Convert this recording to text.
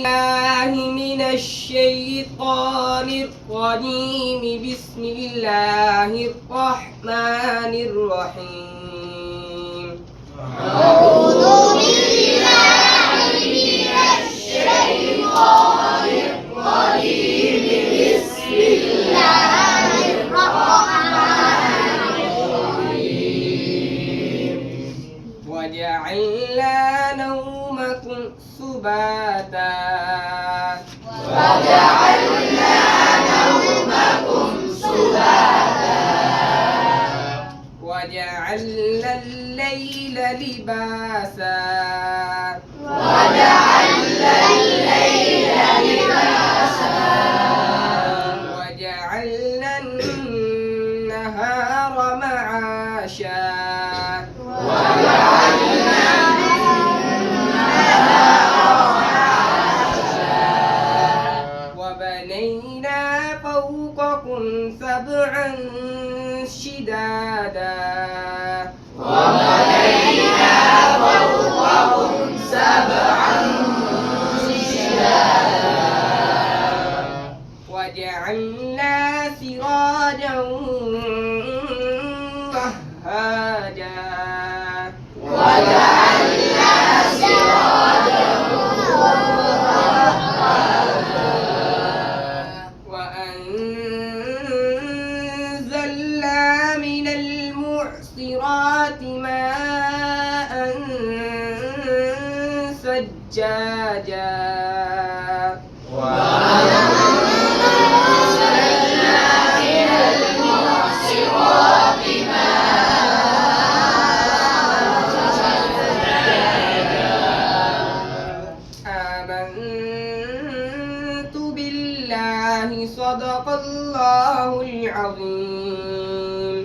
بالله من الشيطان الرجيم. بسم الله الرحمن الرحيم. أعوذ بالله من الشيطان الرجيم. بسم الله الرحمن الرحيم. وجعلنا نومكم سباتا. وجعلنا نومكم سباتا. وجعلنا الليل لباسا. وجعلنا الليل لباسا. وجعلنا النهار معاشا. وجعلنا وبنينا فوقكم سبعا شدادا. وبنينا فوقكم سبعا شدادا. وجعلنا سراجا وهاجا. وجعلنا سراجا وأنزلنا من المعصرات ماء ثجاجا. وأنزلنا من المعصرات آمنت بالله صدق الله العظيم.